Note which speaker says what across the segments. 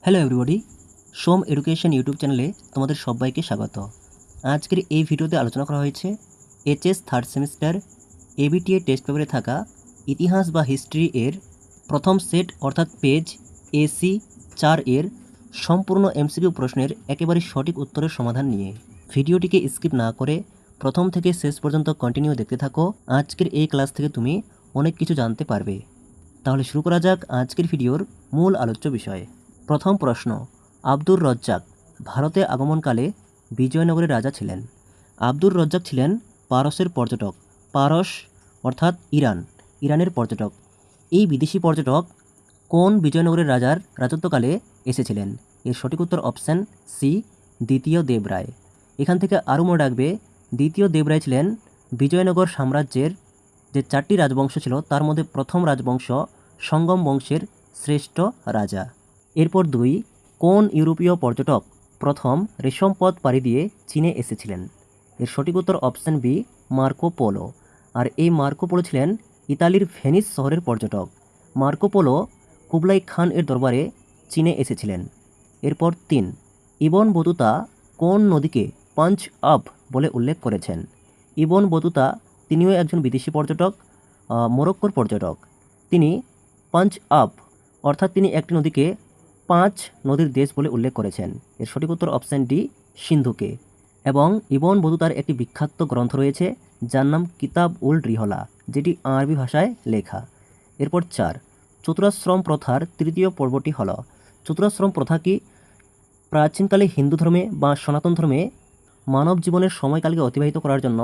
Speaker 1: Hello everybody, সোম education YouTube চ্যানেলে তোমাদের সবাইকে স্বাগত। আজকের এই ভিডিওতে আলোচনা করা হয়েছে HS third semester ABTA test পেপারে থাকা ইতিহাস বা হিস্ট্রি এর প্রথম সেট অর্থাৎ পেজ AC 4 এর সম্পূর্ণ এমসিকিউ প্রশ্নের একেবারে সঠিক উত্তরের সমাধান নিয়ে। ভিডিওটিকে স্কিপ না করে প্রথম থেকে শেষ পর্যন্ত কন্টিনিউ দেখতে থাকো। আজকের এই ক্লাস থেকে তুমি অনেক কিছু জানতে পারবে। তাহলে শুরু করা যাক আজকের ভিডিওর মূল আলোচ্য বিষয়। প্রথম প্রশ্ন, আব্দুর রজ্জাক ভারতে আগমনকালে বিজয়নগরের রাজা ছিলেন। আব্দুর রজ্জাক ছিলেন পারস্যের পর্যটক। পারস অর্থাৎ ইরানের পর্যটক। এই বিদেশি পর্যটক কোন বিজয়নগরের রাজার রাজত্বকালে এসেছিলেন? এর সঠিক উত্তর অপশান সি, দ্বিতীয় দেবরায়। এখান থেকে আরও মনে রাখবে, দ্বিতীয় দেবরায় ছিলেন বিজয়নগর সাম্রাজ্যের যে 4টি রাজবংশ ছিল তার মধ্যে প্রথম রাজবংশ সঙ্গম বংশের শ্রেষ্ঠ রাজা। এরপর 2, কোন ইউরোপীয় পর্যটক প্রথম রেশম পথ পাড়ি দিয়ে চীনে এসেছিলেন? এর সঠিক উত্তর অপশান বি, মার্কো পোলো। আর এই মার্কো পোলো ছিলেন ইতালির ভেনিস শহরের পর্যটক। মার্কো পোলো কুবলাই খান এর দরবারে চীনে এসেছিলেন। এরপর 3, ইবন বতুতা কোন নদীকে পাঞ্চ আপ বলে উল্লেখ করেছেন? ইবন বতুতা তিনিও একজন বিদেশি পর্যটক, মরক্কোর পর্যটক। তিনি পাঞ্চ আপ অর্থাৎ তিনি একটি নদীকে 5 নদীর দেশ বলে উল্লেখ করেছেন। এর সঠিক উত্তর অপশান ডি, সিন্ধুকে। এবং ইবন বতুতার একটি বিখ্যাত গ্রন্থ রয়েছে যার নাম কিতাব উল রিহলা, যেটি আরবি ভাষায় লেখা। এরপর 4, চতুরাশ্রম প্রথার তৃতীয় পর্বটি হল। চতুরাশ্রম প্রথা কি? প্রাচীনকালে হিন্দু ধর্মে বা সনাতন ধর্মে মানব জীবনের সময়কালকে অতিবাহিত করার জন্য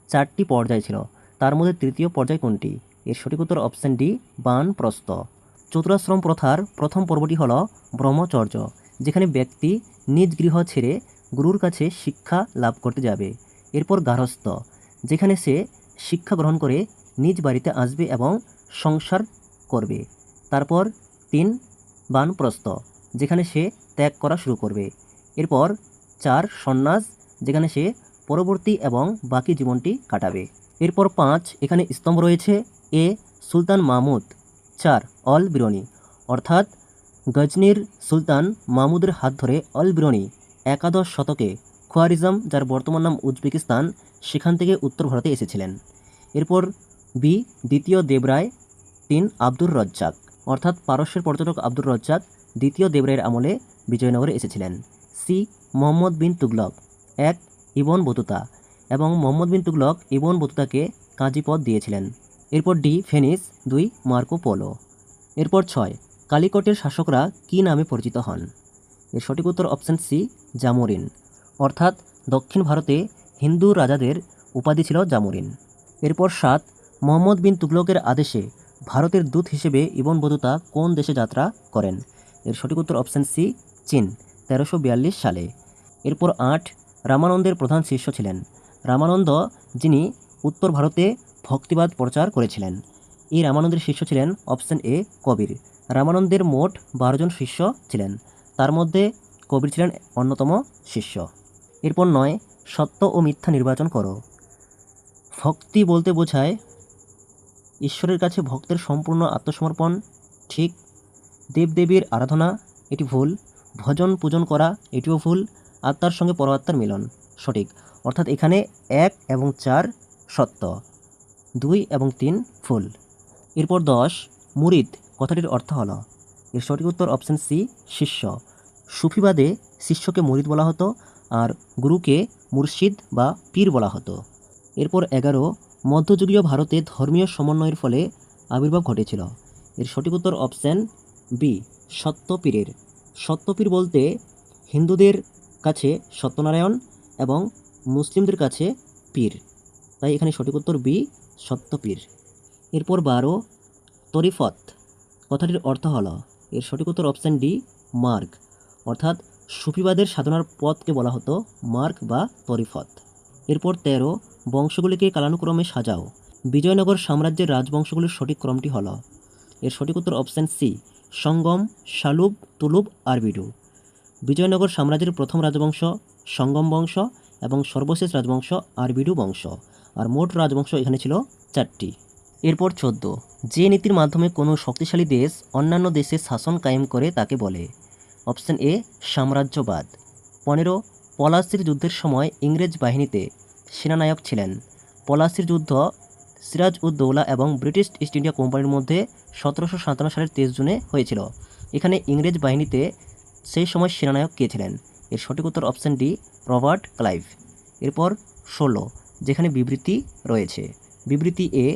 Speaker 1: 4টি পর্যায় ছিল। তার মধ্যে তৃতীয় পর্যায় কোনটি? এর সঠিক উত্তর অপশান ডি, বানপ্রস্থ। চতুরাশ্রম প্রথার প্রথম পর্বটি হল ব্রহ্মচর্য, যেখানে ব্যক্তি নিজ গৃহ ছেড়ে গুরুর কাছে শিক্ষা লাভ করতে যাবে। এরপর গার্হস্থ্য, যেখানে সে শিক্ষা গ্রহণ করে নিজ বাড়িতে আসবে এবং সংসার করবে। তারপর 3, বানপ্রস্থ, যেখানে সে ত্যাগ করা শুরু করবে। এরপর 4, সন্ন্যাস, যেখানে সে পরবর্তী এবং বাকি জীবনটি কাটাবে। এরপর 5, এখানে স্তম্ভ রয়েছে। এ, সুলতান মাহমুদ। 4, অল বিরনি, অর্থাৎ গজনির সুলতান মাহমুদের হাত ধরে অল বিরনি 11 শতকে খোয়ারিজম, যার বর্তমান নাম উজবেকিস্তান, সেখান থেকে উত্তর ভারতে এসেছিলেন। এরপর বি, দ্বিতীয় দেবরায়। 3, আব্দুর রজ্জাক, অর্থাৎ পারস্যের পর্যটক আব্দুর রজ্জাক দ্বিতীয় দেবরায়ের আমলে বিজয়নগরে এসেছিলেন। C, Mohammad bin Tughlaq. 1, Ibn Battuta, এবং মোহাম্মদ বিন তুগলক ইবন বতুতাকে কাজী পদ দিয়েছিলেন। এরপর ডি, ভেনিস। 2, Marco polo. এরপর 6, কালিকটের শাসকরা কী নামে পরিচিত হন? এর সঠিক উত্তর অপশান সি, জামোরিন, অর্থাৎ দক্ষিণ ভারতে হিন্দু রাজাদের উপাধি ছিল জামোরিন। এরপর 7, মোহাম্মদ বিন তুগলকের আদেশে ভারতের দূত হিসেবে ইবন বতুতা কোন দেশে যাত্রা করেন? এর সঠিক উত্তর অপশান সি, চীন, 1342 সালে। এরপর 8, রামানন্দের প্রধান শিষ্য ছিলেন। রামানন্দ, যিনি উত্তর ভারতে ভক্তিবাদ প্রচার করেছিলেন। এই রামানন্দের শিষ্য ছিলেন অপশান এ, কবির। রামানন্দের মোট 12 জন শিষ্য ছিলেন, তার মধ্যে কবির ছিলেন অন্যতম শিষ্য। এরপর 9, সত্য ও মিথ্যা নির্বাচন করো। ভক্তি বলতে বোঝায় ঈশ্বরের কাছে ভক্তের সম্পূর্ণ আত্মসমর্পণ, ঠিক। দেবদেবীর আরাধনা, এটি ভুল। ভজন পূজন করা, এটিও ভুল। আত্মার সঙ্গে পরমাত্মার মিলন, সঠিক। অর্থাৎ এখানে 1 এবং 4 সত্য, 2 এবং 3 ভুল। এরপর 10, মুরিদ কথাটির অর্থ হল। এর সঠিক উত্তর অপশান সি, শিষ্য। সুফিবাদে শিষ্যকে মুরিদ বলা হতো, আর গুরুকে মুর্শিদ বা পীর বলা হতো। এরপর 11, মধ্যযুগীয় ভারতে ধর্মীয় সমন্বয়ের ফলে আবির্ভাব ঘটেছিল। এর সঠিক উত্তর অপশান বি, সত্যপীরের। সত্যপীর বলতে হিন্দুদের কাছে সত্যনারায়ণ এবং মুসলিমদের কাছে পীর, তাই এখানে সঠিক উত্তর বি, সত্যপীর। এরপর 12, তরিফত কথাটির অর্থ হল। এর সঠিক উত্তর অপশান ডি, মার্গ, অর্থাৎ সুফিবাদের সাধনার পথকে বলা হতো মার্গ বা তরিফত। এরপর 13, বংশগুলিকে কালানুক্রমে সাজাও। বিজয়নগর সাম্রাজ্যের রাজবংশগুলির সঠিক ক্রমটি হল। এর সঠিক উত্তর অপশান সি, সঙ্গম, শালুব, তুলুব, আরবিডু। বিজয়নগর সাম্রাজ্যের প্রথম রাজবংশ সঙ্গম বংশ এবং সর্বশেষ রাজবংশ আরবিডু বংশ, আর মোট রাজবংশ এখানে ছিল 4টি। এরপর 14, যে নীতির মাধ্যমে কোনো শক্তিশালী দেশ অন্যান্য দেশের শাসন কায়েম করে তাকে বলে। Option A সাম্রাজ্যবাদ। 15 পলাশির যুদ্ধের সময় ইংরেজ বাহিনীতে সেনানায়ক ছিলেন। পলাশির যুদ্ধ সিরাজ উদ দৌলা এবং ব্রিটিশ ইস্ট ইন্ডিয়া কোম্পানির মধ্যে 1757 সালের 23 জুনে হয়েছিল। এখানে ইংরেজ বাহিনীতে সেই সময় সেনানায়ক কে ছিলেন? এর সঠিক উত্তর অপশান ডি রবার্ট ক্লাইভ। এরপর 16 যেখানে বিবৃতি রয়েছে। বিবৃতি এ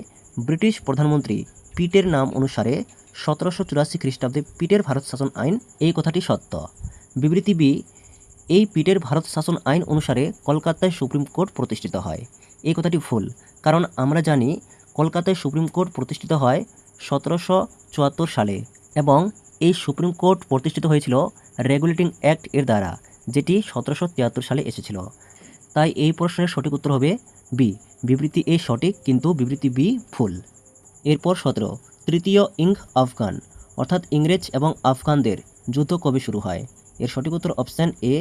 Speaker 1: ব্রিটিশ প্রধানমন্ত্রী পিটের নাম অনুসারে 1784 খ্রিস্টাব্দে পিটের ভারত শাসন আইন, এই কথাটি সত্য। বিবৃতি বি এই পিটের ভারত শাসন আইন অনুসারে কলকাতায় সুপ্রিম কোর্ট প্রতিষ্ঠিত হয়, এই কথাটি ভুল। কারণ আমরা জানি কলকাতায় সুপ্রিম কোর্ট প্রতিষ্ঠিত হয় 1774 সালে এবং এই সুপ্রিম কোর্ট প্রতিষ্ঠিত হয়েছিল রেগুলেটিং অ্যাক্ট এর দ্বারা, যেটি 1773 সালে এসেছিল। তাই এই প্রশ্নের সঠিক উত্তর হবে বি। বিবৃতি এ সঠিক কিন্তু বিবৃতি বি ভুল। এরপর 17 তৃতীয় ইঙ্গ আফগান অর্থাৎ ইংরেজ এবং আফগানদের যুদ্ধ কবে শুরু হয়? এর সঠিক উত্তর অপশান এ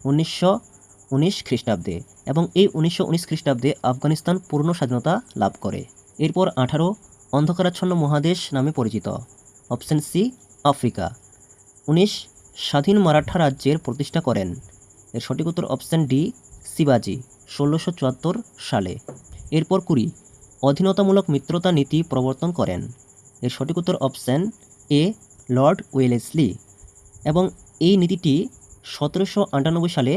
Speaker 1: 1919 খ্রিস্টাব্দে এবং এই 1919 খ্রিস্টাব্দে আফগানিস্তান পূর্ণ স্বাধীনতা লাভ করে। এরপর 18 অন্ধকারাচ্ছন্ন মহাদেশ নামে পরিচিত। Option C Africa. 19 স্বাধীন মারাঠা রাজ্যের প্রতিষ্ঠা করেন। এর সঠিক উত্তর অপশান ডি শিবাজি 1674 সালে। এরপর 20 অধীনতামূলক মিত্রতা নীতি প্রবর্তন করেন। এর সঠিক উত্তর অপশান এ লর্ড ওয়েলেসলি এবং এই নীতিটি 1798 সালে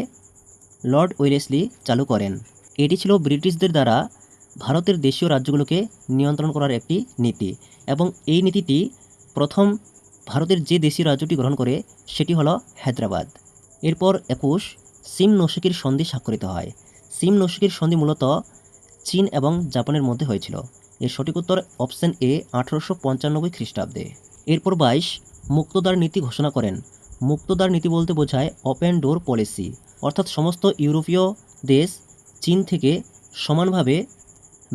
Speaker 1: লর্ড ওয়েলেসলি চালু করেন। এটি ছিল ব্রিটিশদের দ্বারা ভারতের দেশীয় রাজ্যগুলোকে নিয়ন্ত্রণ করার একটি নীতি এবং এই নীতিটি প্রথম ভারতের যে দেশীয় রাজ্যটি গ্রহণ করে সেটি হলো হায়দ্রাবাদ। এরপর 21 সিমনোসেকির সন্ধি স্বাক্ষরিত হয়। সিমনোসেকির সন্ধি মূলত চীন এবং জাপানের মধ্যে হয়েছিল। এর সঠিক উত্তর অপশান এ 1895 খ্রিস্টাব্দে। এরপর 22 মুক্তদ্বার নীতি ঘোষণা করেন। মুক্তদ্বার নীতি বলতে বোঝায় ওপেন ডোর পলিসি, অর্থাৎ সমস্ত ইউরোপীয় দেশ চীন থেকে সমানভাবে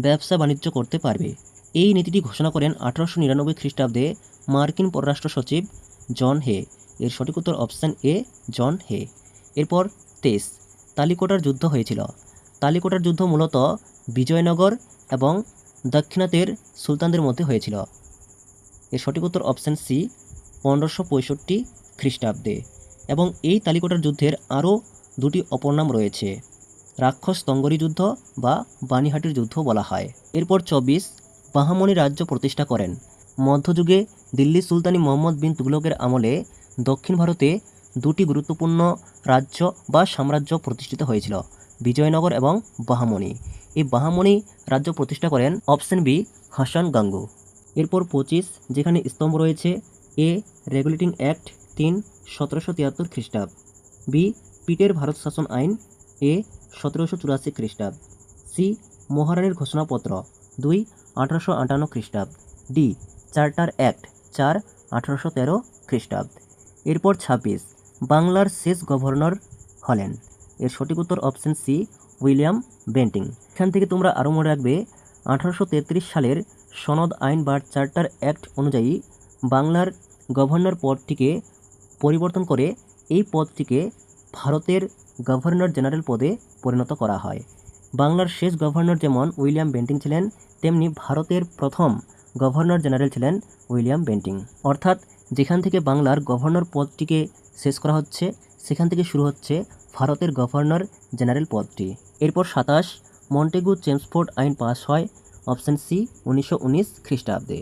Speaker 1: ব্যবসা বাণিজ্য করতে পারবে। এই নীতিটি ঘোষণা করেন 1899 খ্রিস্টাব্দে মার্কিন পররাষ্ট্র সচিব জন হে। এর সঠিক উত্তর অপশান এ জন হে। এরপর 23 তালিকোটার যুদ্ধ হয়েছিল। তালিকোটার যুদ্ধ মূলত বিজয়নগর এবং দাক্ষিণাত্যের সুলতানদের মধ্যে হয়েছিল। এর সঠিক উত্তর অপশান সি 1565 খ্রিস্টাব্দে এবং এই তালিকোটার যুদ্ধের আরও দুটি অপর নাম রয়েছে, রাক্ষস তঙ্গরি যুদ্ধ বা বানিহাটির যুদ্ধ বলা হয়। এরপর 24 বাহামনি রাজ্য প্রতিষ্ঠা করেন। মধ্যযুগে দিল্লি সুলতানি মোহাম্মদ বিন তুগলকের আমলে দক্ষিণ ভারতে দুটি গুরুত্বপূর্ণ রাজ্য বা সাম্রাজ্য প্রতিষ্ঠিত হয়েছিল, বিজয়নগর এবং বাহামনি। এই বাহামনি রাজ্য প্রতিষ্ঠা করেন অপশন বি হাসান গাঙ্গু। এরপর 25 যেখানে স্তম্ভ রয়েছে এ রেগুলেটিং অ্যাক্ট 3 1773 খ্রিস্টাব্দ, বি পিটের ভারত শাসন আইন, এ 1784 খ্রিস্টাব্দ, সি মহারানীর ঘোষণাপত্র 2 1858 খ্রিস্টাব্দ, ডি চার্টার অ্যাক্ট 4 1813 খ্রিস্টাব্দ। এরপর 26 বাংলার শেষ গভর্নর হলেন। এর সঠিক উত্তর অপশন সি উইলিয়াম বেন্টিং। এখান থেকে তোমরা আরও মনে রাখবে 1833 সালের সনদ আইন বা চার্টার অ্যাক্ট অনুযায়ী বাংলার গভর্নর পদটিকে পরিবর্তন করে এই পদটিকে ভারতের গভর্নর জেনারেল পদে পরিণত করা হয়। বাংলার শেষ গভর্নর যেমন উইলিয়াম বেন্টিং ছিলেন, তেমনি ভারতের প্রথম গভর্নর জেনারেল ছিলেন উইলিয়াম বেন্টিং। অর্থাৎ যেখান থেকে বাংলার গভর্নর পদটিকে শেষ করা হচ্ছে সেখান থেকে শুরু হচ্ছে ভারতের গভর্নর জেনারেল পদটি। এরপর 27 মন্টেগু চেমসফোর্ড আইন পাস হয়, অপশন সি 1919 খ্রিস্টাব্দে।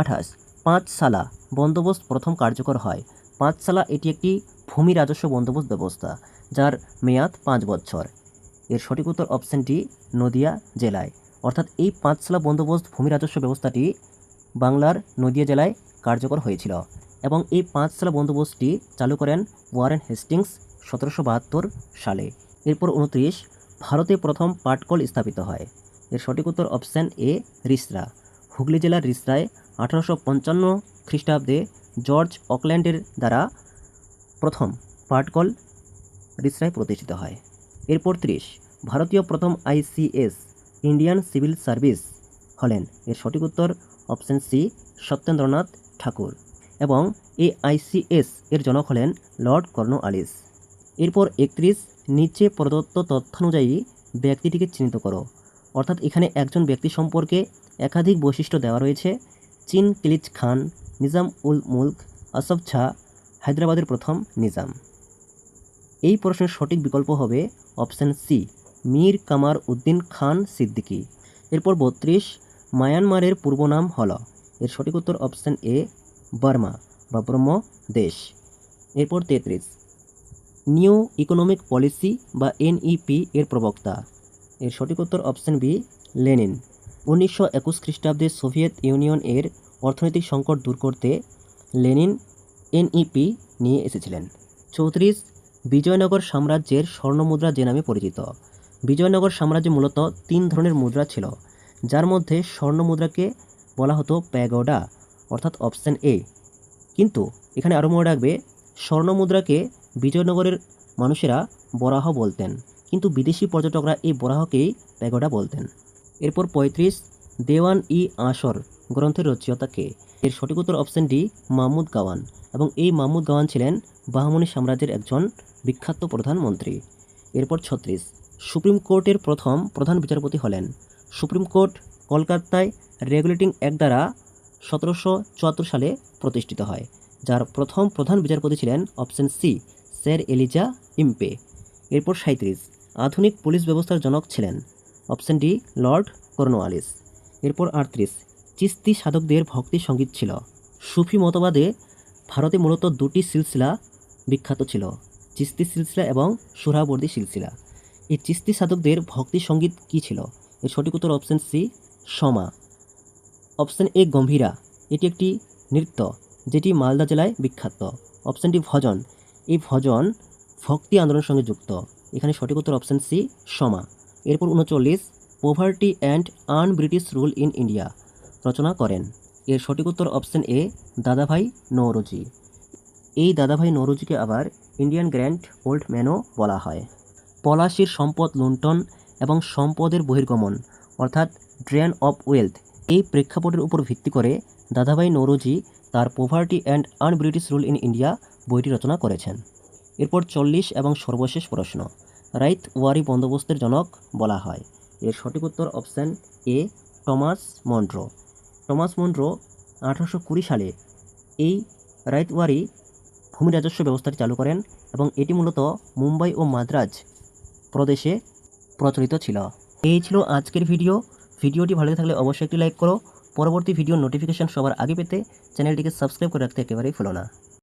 Speaker 1: 28 পাঁচশালা বন্দোবস্ত প্রথম কার্যকর হয়। পাঁচশালা এটি একটি ভূমি রাজস্ব বন্দোবস্ত ব্যবস্থা যার মেয়াদ 5 বছর। এর সঠিক উত্তর অপশন ডি নদিয়া জেলায়। অর্থাৎ এই পাঁচশালা বন্দোবস্ত ভূমি রাজস্ব ব্যবস্থাটি বাংলার নদিয়া জেলায় কার্যকর হয়েছিল এবং এই পাঁচশালা বন্দোবস্তটি চালু করেন ওয়ারেন হেস্টিংস 1772 সালে। এরপর 29 ভারতে প্রথম পাটকল স্থাপিত হয়। এর সঠিক উত্তর অপশান এ রিসরা। হুগলি জেলার রিসরায় 1855 খ্রিস্টাব্দে জর্জ অকল্যান্ডের দ্বারা প্রথম পাটকল রিসরায় প্রতিষ্ঠিত হয়। এরপর 30 ভারতীয় প্রথম আইসিএস ইন্ডিয়ান সিভিল সার্ভিস হলেন। এর সঠিক উত্তর অপশন সি সত্যেন্দ্রনাথ ঠাকুর এবং এই আইসিএস এর জনক হলেন লর্ড কর্নওয়ালিস। এরপর 31 নিচে প্রদত্ত তথ্যানুযায়ী ব্যক্তিটিকে চিহ্নিত করো। অর্থাৎ এখানে একজন ব্যক্তি সম্পর্কে একাধিক বৈশিষ্ট্য দেওয়া রয়েছে। চিন কিলিচ খান, নিজাম উল মুলক, আসফ শাহ, হায়দ্রাবাদের প্রথম নিজাম? এই প্রশ্নের সঠিক বিকল্প হবে অপশান সি, মীর কামার উদ্দিন খান সিদ্দিকী। এরপর 32, মায়ানমারের পূর্ব নাম হল? এর সঠিক উত্তর অপশান এ, বার্মা বা ব্রহ্মদেশ। এরপর 33, নিউ ইকোনমিক পলিসি বা এনইপি এর প্রবক্তা? এর সঠিক উত্তর অপশান বি, লেনিন। 1921 খ্রিস্টাব্দে সোভিয়েত ইউনিয়ন এর অর্থনৈতিক সংকট দূর করতে লেনিন এনইপি নিয়ে এসেছিলেন। 34, বিজয়নগর সাম্রাজ্যের স্বর্ণমুদ্রা যে নামে পরিচিত? বিজয়নগর সাম্রাজ্যে মূলত 3 ধরনের মুদ্রা ছিল, যার মধ্যে স্বর্ণমুদ্রাকে বলা হতো প্যাগোডা, অর্থাৎ অপশান এ। কিন্তু এখানে আরও মনে রাখবে, স্বর্ণমুদ্রাকে বিজয়নগরের মানুষেরা বরাহ বলতেন, কিন্তু বিদেশি পর্যটকরা এই বরাহকেই প্যাগোডা বলতেন। এরপর 35, দেওয়ান ই আসর গ্রন্থের রচয়িতা কে? এর সঠিক উত্তর অপশান ডি, মাহমুদ গাওয়ান। এবং এই মাহমুদ গাওয়ান ছিলেন বাহমনি সাম্রাজ্যের একজন বিখ্যাত প্রধানমন্ত্রী। এরপর 36, সুপ্রিম কোর্টের প্রথম প্রধান বিচারপতি হলেন? সুপ্রিম কোর্ট কলকাতায় রেগুলেটিং অ্যাক্ট দ্বারা 1774 সালে প্রতিষ্ঠিত হয়, যার প্রথম প্রধান বিচারপতি ছিলেন option C, Sir Elijah Impey. এরপর 37, আধুনিক পুলিশ ব্যবস্থার জনক ছিলেন? Option D, Lord Cornwallis. এরপর 38, চিস্তি সাধকদের ভক্তি সঙ্গীত ছিল? সুফি মতবাদে ভারতে মূলত 2টি সিলসিলা বিখ্যাত ছিল, চিস্তি সিলসিলা এবং সুহরাবর্দী সিলসিলা। এই চিস্তি সাধকদের ভক্তি সঙ্গীত কী ছিল? এর সঠিক উত্তর অপশান সি, সমা। অপশান এ, গম্ভীরা, এটি একটি নৃত্য যেটি মালদা জেলায় বিখ্যাত। অপশান ডি, ভজন, এই ভজন ভক্তি আন্দোলনের সঙ্গে যুক্ত। এখানে সঠিক উত্তর অপশান সি, সমা। এরপর 39, poverty and un British rule in India রচনা করেন? এর সঠিক উত্তর অপশান এ, দাদাভাই নওরোজি। এই দাদাভাই নওরোজিকে আবার ইন্ডিয়ান গ্র্যান্ড ওল্ড ম্যানও বলা হয়। পলাশির সম্পদ লুণ্ঠন এবং সম্পদের বহির্গমন অর্থাৎ ড্রেন অফ ওয়েলথ, এই প্রেক্ষাপটের উপর ভিত্তি করে দাদাভাই নওরোজি তার poverty and un British rule in India বইটি রচনা করেছেন। এরপর 40 এবং সর্বশেষ প্রশ্ন, রাইত ওয়ারি বন্দোবস্তের জনক বলা হয়? এর সঠিক উত্তর option A, Thomas Munro. Thomas Munro 1820 সালে এই রাইতওয়ারি ভূমি রাজস্ব ব্যবস্থাটি চালু করেন এবং এটি মূলত মুম্বাই ও মাদ্রাজ প্রদেশে প্রচলিত ছিল। এই ছিল আজকের ভিডিও। ভিডিওটি ভালো থাকলে অবশ্যই একটি লাইক করো। পরবর্তী ভিডিওর নোটিফিকেশন সবার আগে পেতে চ্যানেলটিকে সাবস্ক্রাইব করে রাখতে একেবারেই ভুলো না।